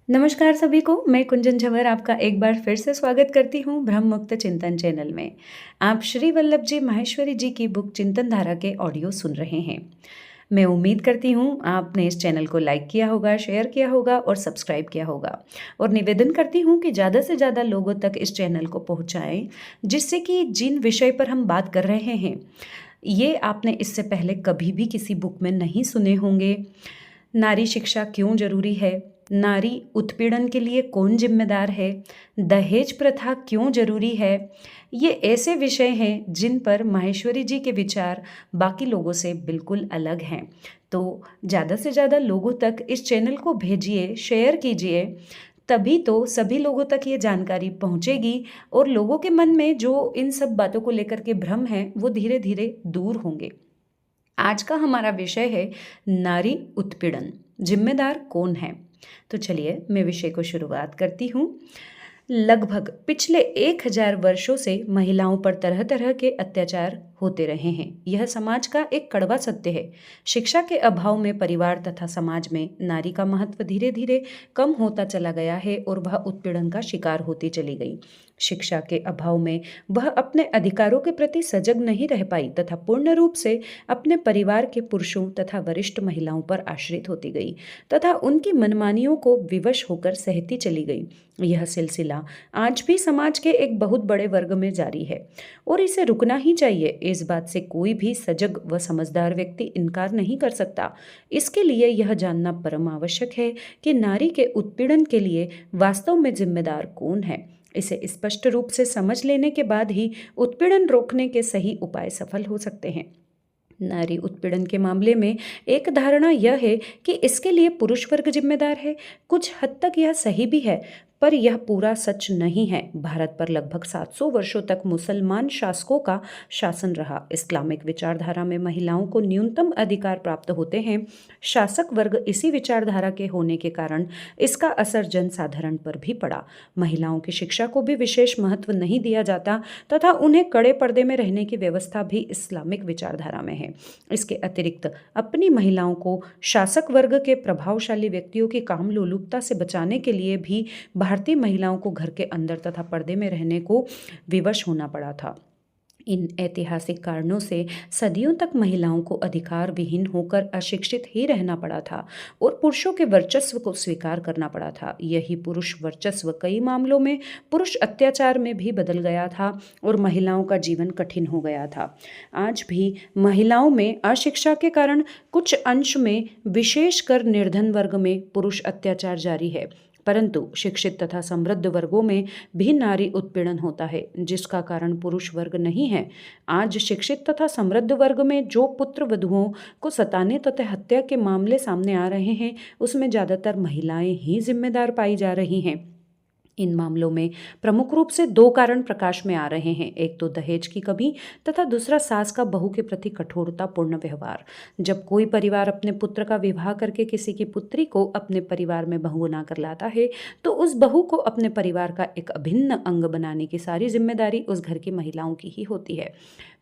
नमस्कार सभी को, मैं कुंजन झंवर आपका एक बार फिर से स्वागत करती हूँ ब्रह्म मुक्त चिंतन चैनल में। आप श्री वल्लभ जी माहेश्वरी जी की बुक चिंतन धारा के ऑडियो सुन रहे हैं। मैं उम्मीद करती हूँ आपने इस चैनल को लाइक किया होगा, शेयर किया होगा और सब्सक्राइब किया होगा। और निवेदन करती हूँ कि ज़्यादा से ज़्यादा लोगों तक इस चैनल को पहुँचाएँ, जिससे कि जिन विषय पर हम बात कर रहे हैं ये आपने इससे पहले कभी भी किसी बुक में नहीं सुने होंगे। नारी शिक्षा क्यों जरूरी है, नारी उत्पीड़न के लिए कौन जिम्मेदार है, दहेज प्रथा क्यों जरूरी है, ये ऐसे विषय हैं जिन पर माहेश्वरी जी के विचार बाकी लोगों से बिल्कुल अलग हैं। तो ज़्यादा से ज़्यादा लोगों तक इस चैनल को भेजिए, शेयर कीजिए, तभी तो सभी लोगों तक ये जानकारी पहुंचेगी और लोगों के मन में जो इन सब बातों को लेकर के भ्रम है वो धीरे धीरे दूर होंगे। आज का हमारा विषय है नारी उत्पीड़न, जिम्मेदार कौन है। तो चलिए मैं विषय को शुरुआत करती हूँ। लगभग पिछले 1000 वर्षों से महिलाओं पर तरह तरह के अत्याचार होते रहे हैं। यह समाज का एक कड़वा सत्य है। शिक्षा के अभाव में परिवार तथा समाज में नारी का महत्व धीरे धीरे कम होता चला गया है और वह उत्पीड़न का शिकार होती चली गई। शिक्षा के अभाव में वह अपने अधिकारों के प्रति सजग नहीं रह पाई तथा पूर्ण रूप से अपने परिवार के पुरुषों तथा वरिष्ठ महिलाओं पर आश्रित होती गई तथा उनकी मनमानियों को विवश होकर सहती चली गई। यह सिलसिला आज भी समाज के एक बहुत बड़े वर्ग में जारी है और इसे रुकना ही चाहिए। इस बात से कोई भी सजग व समझदार व्यक्ति इनकार नहीं कर सकता। इसके लिए यह जानना परम आवश्यक है कि नारी के उत्पीड़न के लिए वास्तव में जिम्मेदार कौन है। इसे स्पष्ट रूप से समझ लेने के बाद ही उत्पीड़न रोकने के सही उपाय सफल हो सकते हैं। नारी उत्पीड़न के मामले में एक धारणा यह है कि इसके लिए पुरुष वर्ग जिम्मेदार है। कुछ हद तक यह सही भी है, पर यह पूरा सच नहीं है। भारत पर लगभग 700 वर्षों तक मुसलमान शासकों का शासन रहा। इस्लामिक विचारधारा में महिलाओं को न्यूनतम अधिकार प्राप्त होते हैं। शासक वर्ग इसी विचारधारा के होने के कारण इसका असर जनसाधारण पर भी पड़ा। महिलाओं की शिक्षा को भी विशेष महत्व नहीं दिया जाता तथा उन्हें कड़े पर्दे में रहने की व्यवस्था भी इस्लामिक विचारधारा में है। इसके अतिरिक्त अपनी महिलाओं को शासक वर्ग के प्रभावशाली व्यक्तियों की कामलोलुपता से बचाने के लिए भी भारतीय महिलाओं को घर के अंदर तथा पर्दे में रहने को विवश होना पड़ा था। इन ऐतिहासिक कारणों से सदियों तक महिलाओं को अधिकार विहीन होकर अशिक्षित ही रहना पड़ा था और पुरुषों के वर्चस्व को स्वीकार करना पड़ा था। यही पुरुष वर्चस्व कई मामलों में पुरुष अत्याचार में भी बदल गया था और महिलाओं का जीवन कठिन हो गया था। आज भी महिलाओं में अशिक्षा के कारण कुछ अंश में, विशेषकर निर्धन वर्ग में, पुरुष अत्याचार जारी है, परंतु शिक्षित तथा समृद्ध वर्गों में भी नारी उत्पीड़न होता है, जिसका कारण पुरुष वर्ग नहीं है। आज शिक्षित तथा समृद्ध वर्ग में जो पुत्र वधुओं को सताने तथा हत्या के मामले सामने आ रहे हैं, उसमें ज़्यादातर महिलाएं ही जिम्मेदार पाई जा रही हैं। इन मामलों में प्रमुख रूप से 2 कारण प्रकाश में आ रहे हैं। एक तो दहेज की कमी तथा दूसरा सास का बहू के प्रति कठोरतापूर्ण व्यवहार। जब कोई परिवार अपने पुत्र का विवाह करके किसी की पुत्री को अपने परिवार में बहू बनाकर लाता है, तो उस बहू को अपने परिवार का एक अभिन्न अंग बनाने की सारी जिम्मेदारी उस घर की महिलाओं की ही होती है।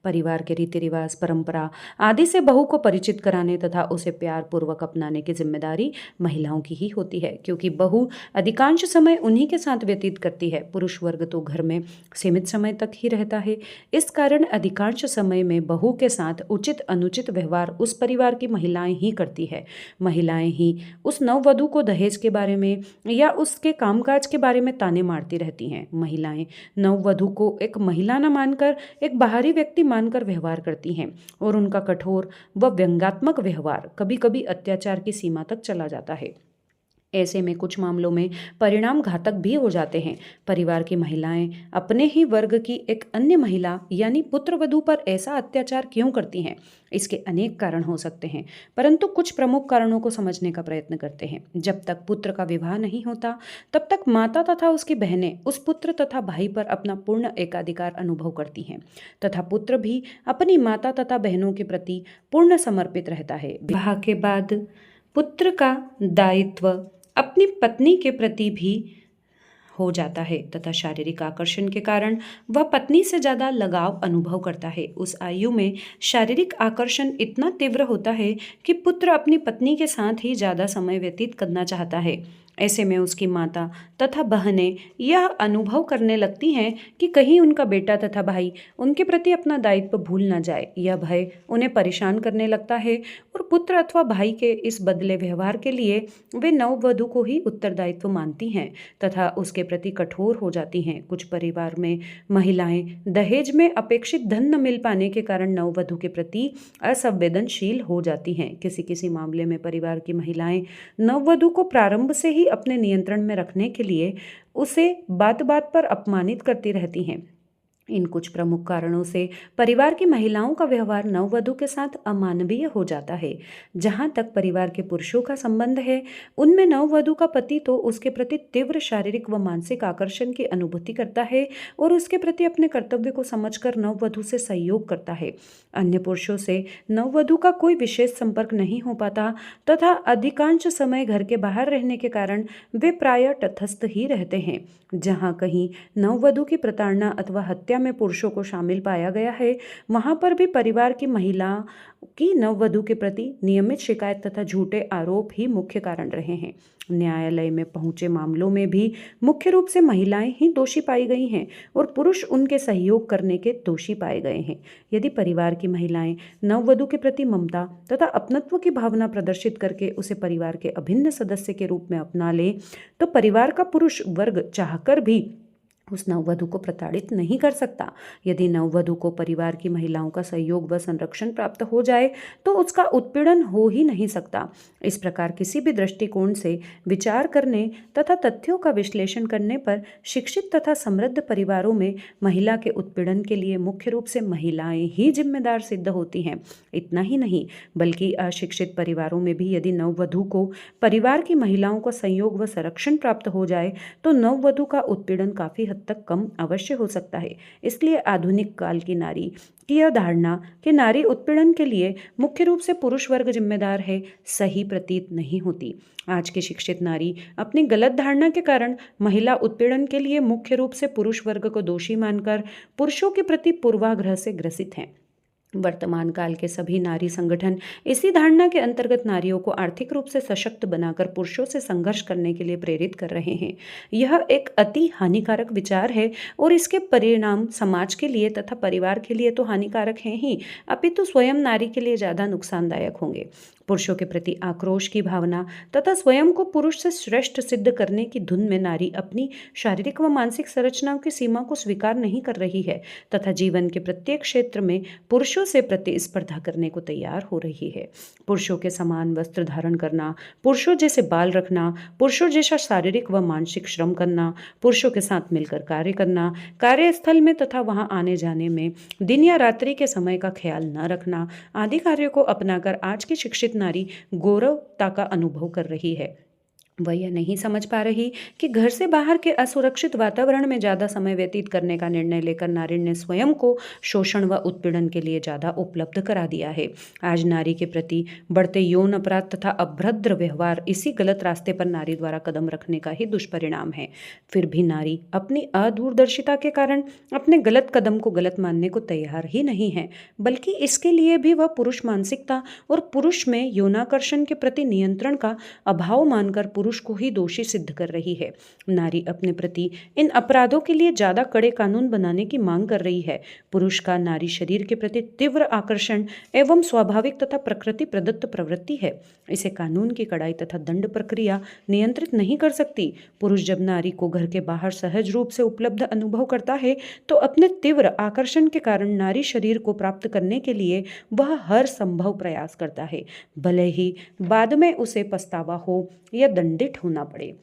परिवार के रीति रिवाज, परंपरा आदि से बहू को परिचित कराने तथा उसे प्यार पूर्वक अपनाने की जिम्मेदारी महिलाओं की ही होती है, क्योंकि बहू अधिकांश समय उन्हीं के साथ व्यतीत करती है। पुरुष वर्ग तो घर में सीमित समय तक ही रहता है। इस कारण अधिकांश समय में बहू के साथ उचित अनुचित व्यवहार उस परिवार की महिलाएं ही करती है। महिलाएं ही उस नववधु को दहेज के बारे में या उसके कामकाज के बारे में ताने मारती रहती हैं। महिलाएं नववधु को एक महिला न मानकर एक बाहरी व्यक्ति मानकर व्यवहार करती हैं और उनका कठोर व व्यंग्यात्मक व्यवहार कभी कभी अत्याचार की सीमा तक चला जाता है। ऐसे में कुछ मामलों में परिणाम घातक भी हो जाते हैं। परिवार की महिलाएं अपने ही वर्ग की एक अन्य महिला यानी पुत्रवधू पर ऐसा अत्याचार क्यों करती हैं? इसके अनेक कारण हो सकते हैं, परंतु कुछ प्रमुख कारणों को समझने का प्रयत्न करते हैं। जब तक पुत्र का विवाह नहीं होता, तब तक माता तथा उसकी बहनें उस पुत्र तथा भाई पर अपना पूर्ण एकाधिकार अनुभव करती हैं तथा पुत्र भी अपनी माता तथा बहनों के प्रति पूर्ण समर्पित रहता है। विवाह के बाद पुत्र का दायित्व अपनी पत्नी के प्रति भी हो जाता है तथा शारीरिक आकर्षण के कारण वह पत्नी से ज़्यादा लगाव अनुभव करता है। उस आयु में शारीरिक आकर्षण इतना तीव्र होता है कि पुत्र अपनी पत्नी के साथ ही ज़्यादा समय व्यतीत करना चाहता है। ऐसे में उसकी माता तथा बहनें यह अनुभव करने लगती हैं कि कहीं उनका बेटा तथा भाई उनके प्रति अपना दायित्व भूल न जाए। यह भय उन्हें परेशान करने लगता है और पुत्र अथवा भाई के इस बदले व्यवहार के लिए वे नववधू को ही उत्तरदायित्व मानती हैं तथा उसके प्रति कठोर हो जाती हैं। कुछ परिवार में महिलाएं दहेज में अपेक्षित धन न मिल पाने के कारण नववधू के प्रति असंवेदनशील हो जाती हैं। किसी किसी मामले में परिवार की महिलाएं नववधू को प्रारंभ से ही अपने नियंत्रण में रखने के लिए उसे बात बात पर अपमानित करती रहती हैं। इन कुछ प्रमुख कारणों से परिवार की महिलाओं का व्यवहार नववधू के साथ अमानवीय हो जाता है। जहाँ तक परिवार के पुरुषों का संबंध है, उनमें नववधू का पति तो उसके प्रति तीव्र शारीरिक व मानसिक आकर्षण की अनुभूति करता है और उसके प्रति अपने कर्तव्य को समझकर नववधू से सहयोग करता है। अन्य पुरुषों से नववधू का कोई विशेष संपर्क नहीं हो पाता तथा अधिकांश समय घर के बाहर रहने के कारण वे प्रायः तटस्थ ही रहते हैं। जहाँ कहीं नववधू की प्रताड़ना अथवा हत्या में पुरुषों को शामिल पाया गया है, वहां पर भी परिवार की महिला की नववधू के प्रति नियमित शिकायत तथा झूठे आरोप ही मुख्य कारण रहे हैं। न्यायालय में पहुंचे मामलों में भी मुख्य रूप से महिलाएं ही दोषी पाई गई हैं और पुरुष उनके सहयोग करने के दोषी पाए गए हैं। यदि परिवार की महिलाएं नववधू के प्रति ममता तथा अपनत्व की भावना प्रदर्शित करके उसे परिवार के अभिन्न सदस्य के रूप में अपना ले, तो परिवार का पुरुष वर्ग चाहकर भी उस नववधू को प्रताड़ित नहीं कर सकता। यदि नववधू को परिवार की महिलाओं का सहयोग व संरक्षण प्राप्त हो जाए तो उसका उत्पीड़न हो ही नहीं सकता। इस प्रकार किसी भी दृष्टिकोण से विचार करने तथा तथ्यों का विश्लेषण करने पर शिक्षित तथा समृद्ध परिवारों में महिला के उत्पीड़न के लिए मुख्य रूप से महिलाएं ही जिम्मेदार सिद्ध होती हैं। इतना ही नहीं, बल्कि अशिक्षित परिवारों में भी यदि नववधू को परिवार की महिलाओं का सहयोग व संरक्षण प्राप्त हो जाए तो नववधू का उत्पीड़न काफी तक कम अवश्य हो सकता है। इसलिए आधुनिक काल की नारी की यह धारणा कि नारी उत्पीड़न के लिए मुख्य रूप से पुरुष वर्ग जिम्मेदार है, सही प्रतीत नहीं होती। आज की शिक्षित नारी अपनी गलत धारणा के कारण महिला उत्पीड़न के लिए मुख्य रूप से पुरुष वर्ग को दोषी मानकर पुरुषों के प्रति पूर्वाग्रह से ग्रसित हैं। वर्तमान काल के सभी नारी संगठन इसी धारणा के अंतर्गत नारियों को आर्थिक रूप से सशक्त बनाकर पुरुषों से संघर्ष करने के लिए प्रेरित कर रहे हैं। यह एक अति हानिकारक विचार है और इसके परिणाम समाज के लिए तथा परिवार के लिए तो हानिकारक हैं ही, अपितु स्वयं नारी के लिए ज़्यादा नुकसानदायक होंगे। पुरुषों के प्रति आक्रोश की भावना तथा स्वयं को पुरुष से श्रेष्ठ सिद्ध करने की धुन में नारी अपनी शारीरिक व मानसिक संरचनाओं की सीमा को स्वीकार नहीं कर रही है तथा जीवन के प्रत्येक क्षेत्र में पुरुषों से प्रतिस्पर्धा करने को तैयार हो रही है। पुरुषों के समान वस्त्र धारण करना, पुरुषों जैसे बाल रखना, पुरुषों जैसा शारीरिक व मानसिक श्रम करना, पुरुषों के साथ मिलकर कार्य करना, कार्यस्थल में तथा वहां आने जाने में दिन या रात्रि के समय का ख्याल न रखना आदि कार्यों को अपनाकर आज की शिक्षित नारी गौरवता का अनुभव कर रही है। वह यह नहीं समझ पा रही कि घर से बाहर के असुरक्षित वातावरण में ज़्यादा समय व्यतीत करने का निर्णय लेकर नारी ने स्वयं को शोषण व उत्पीड़न के लिए ज़्यादा उपलब्ध करा दिया है। आज नारी के प्रति बढ़ते यौन अपराध तथा अभद्र व्यवहार इसी गलत रास्ते पर नारी द्वारा कदम रखने का ही दुष्परिणाम है। फिर भी नारी अपनी अदूरदर्शिता के कारण अपने गलत कदम को गलत मानने को तैयार ही नहीं है, बल्कि इसके लिए भी वह पुरुष मानसिकता और पुरुष में यौनाकर्षण के प्रति नियंत्रण का अभाव मानकर पुरुष को ही दोषी सिद्ध कर रही है। नारी अपने प्रति इन अपराधों के लिए ज्यादा कड़े कानून बनाने की मांग कर रही है। पुरुष का नारी शरीर के प्रति तीव्र आकर्षण एवं स्वाभाविक तथा प्रकृति प्रदत्त प्रवृत्ति है। इसे कानून की कड़ाई तथा दंड प्रक्रिया नियंत्रित नहीं कर सकती। पुरुष जब नारी को घर के बाहर सहज रूप से उपलब्ध अनुभव करता है तो अपने तीव्र आकर्षण के कारण नारी शरीर को प्राप्त करने के लिए वह हर संभव प्रयास करता है, भले ही बाद में उसे पछतावा हो या दंडित होना पड़े।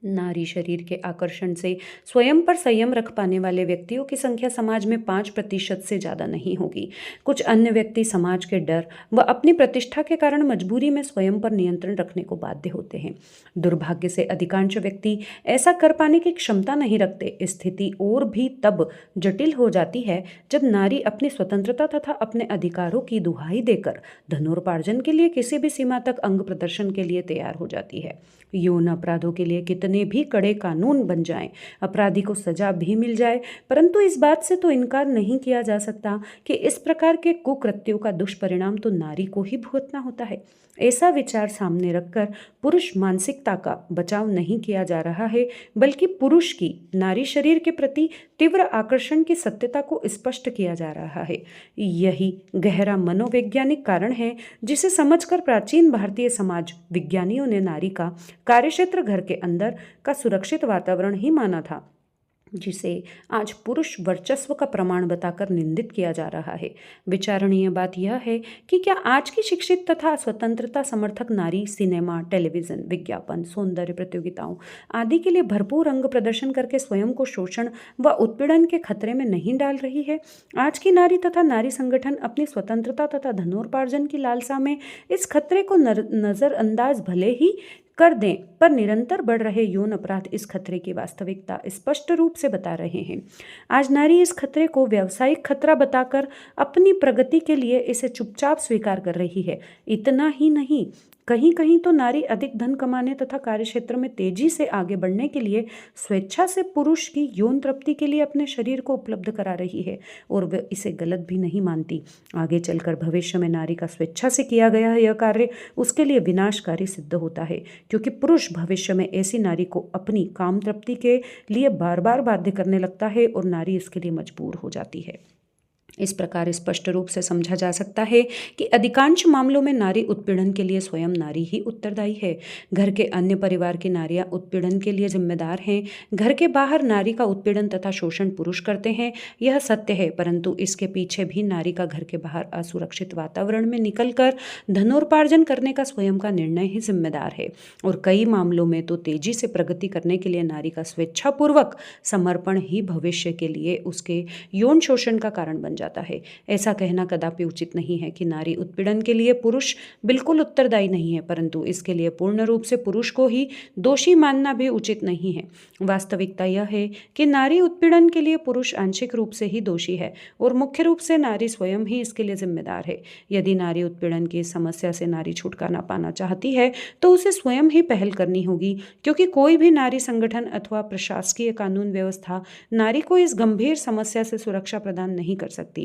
नारी शरीर के आकर्षण से स्वयं पर संयम रख पाने वाले व्यक्तियों की संख्या समाज में 5% से ज़्यादा नहीं होगी। कुछ अन्य व्यक्ति समाज के डर व अपनी प्रतिष्ठा के कारण मजबूरी में स्वयं पर नियंत्रण रखने को बाध्य होते हैं। दुर्भाग्य से अधिकांश व्यक्ति ऐसा कर पाने की क्षमता नहीं रखते। स्थिति और भी तब जटिल हो जाती है जब नारी अपनी स्वतंत्रता तथा अपने अधिकारों की दुहाई देकर धनोपार्जन के लिए किसी भी सीमा तक अंग प्रदर्शन के लिए तैयार हो जाती है। यौन अपराधों के लिए कितने भी कड़े कानून बन जाएं, अपराधी को सजा भी मिल जाए, परंतु इस बात से तो इनकार नहीं किया जा सकता कि इस प्रकार के कुकृत्यों का दुष्परिणाम तो नारी को ही भुगतना होता है। ऐसा विचार सामने रखकर पुरुष मानसिकता का बचाव नहीं किया जा रहा है, बल्कि पुरुष की नारी शरीर के प्रति तीव्र आकर्षण की सत्यता को स्पष्ट किया जा रहा है। यही गहरा मनोवैज्ञानिक कारण है जिसे समझकर प्राचीन भारतीय समाज विज्ञानियों ने नारी का कार्यक्षेत्र घर के अंदर का सुरक्षित वातावरण ही माना था, जिसे आज पुरुष वर्चस्व का प्रमाण बताकर निंदित किया जा रहा है। विचारणीय बात यह है कि क्या आज की शिक्षित तथा स्वतंत्रता समर्थक नारी सिनेमा, टेलीविजन, विज्ञापन, सौंदर्य प्रतियोगिताओं आदि के लिए भरपूर अंग प्रदर्शन करके स्वयं को शोषण व उत्पीड़न के खतरे में नहीं डाल रही है? आज की नारी तथा नारी संगठन अपनी स्वतंत्रता तथा धनोपार्जन की लालसा में इस खतरे को नजरअंदाज भले ही कर दें, पर निरंतर बढ़ रहे यौन अपराध इस खतरे की वास्तविकता स्पष्ट रूप से बता रहे हैं। आज नारी इस खतरे को व्यावसायिक खतरा बताकर अपनी प्रगति के लिए इसे चुपचाप स्वीकार कर रही है। इतना ही नहीं, कहीं कहीं तो नारी अधिक धन कमाने तथा कार्यक्षेत्र में तेजी से आगे बढ़ने के लिए स्वेच्छा से पुरुष की यौन तृप्ति के लिए अपने शरीर को उपलब्ध करा रही है, और वह इसे गलत भी नहीं मानती। आगे चलकर भविष्य में नारी का स्वेच्छा से किया गया यह कार्य उसके लिए विनाशकारी सिद्ध होता है, क्योंकि पुरुष भविष्य में ऐसी नारी को अपनी काम तृप्ति के लिए बार बार बाध्य करने लगता है और नारी इसके लिए मजबूर हो जाती है। इस प्रकार स्पष्ट रूप से समझा जा सकता है कि अधिकांश मामलों में नारी उत्पीड़न के लिए स्वयं नारी ही उत्तरदायी है। घर के अन्य परिवार की नारियां उत्पीड़न के लिए जिम्मेदार हैं। घर के बाहर नारी का उत्पीड़न तथा शोषण पुरुष करते हैं, यह सत्य है, परंतु इसके पीछे भी नारी का घर के बाहर असुरक्षित वातावरण में निकलकर धनोपार्जन करने का स्वयं का निर्णय ही जिम्मेदार है। और कई मामलों में तो तेजी से प्रगति करने के लिए नारी का स्वेच्छापूर्वक समर्पण ही भविष्य के लिए उसके यौन शोषण का कारण बन जाता है। ऐसा कहना कदापि उचित नहीं है कि नारी उत्पीड़न के लिए पुरुष बिल्कुल उत्तरदायी नहीं है, परंतु इसके लिए पूर्ण रूप से पुरुष को ही दोषी मानना भी उचित नहीं है। वास्तविकता यह है कि नारी उत्पीड़न के लिए पुरुष आंशिक रूप से ही दोषी है और मुख्य रूप से नारी स्वयं ही इसके लिए जिम्मेदार है। यदि नारी उत्पीड़न की समस्या से नारी छुटकारा पाना चाहती है तो उसे स्वयं ही पहल करनी होगी, क्योंकि कोई भी नारी संगठन अथवा प्रशासकीय कानून व्यवस्था नारी को इस गंभीर समस्या से सुरक्षा प्रदान नहीं कर सकती।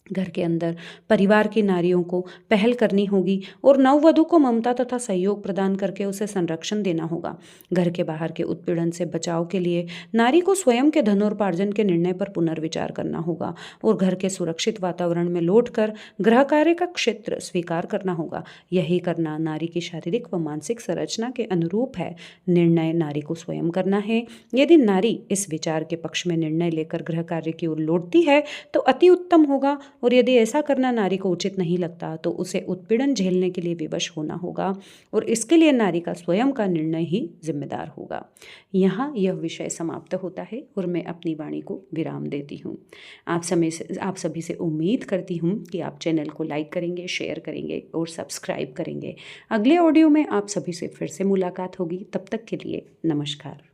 घर के अंदर परिवार की नारियों को पहल करनी होगी और नववधू को ममता तथा सहयोग प्रदान करके उसे संरक्षण देना होगा। घर के बाहर के उत्पीड़न से बचाव के लिए नारी को स्वयं के धनोपार्जन के निर्णय पर पुनर्विचार करना होगा और घर के सुरक्षित वातावरण में लौटकर गृह कार्य का क्षेत्र स्वीकार करना होगा। यही करना नारी की शारीरिक व मानसिक संरचना के अनुरूप है। निर्णय नारी को स्वयं करना है। यदि नारी इस विचार के पक्ष में निर्णय लेकर गृह कार्य की ओर लौटती है तो अति उत्तम होगा, और यदि ऐसा करना नारी को उचित नहीं लगता तो उसे उत्पीड़न झेलने के लिए विवश होना होगा, और इसके लिए नारी का स्वयं का निर्णय ही जिम्मेदार होगा। यहाँ यह विषय समाप्त होता है और मैं अपनी वाणी को विराम देती हूँ। आप सभी से उम्मीद करती हूँ कि आप चैनल को लाइक करेंगे, शेयर करेंगे और सब्सक्राइब करेंगे। अगले ऑडियो में आप सभी से फिर से मुलाकात होगी। तब तक के लिए नमस्कार।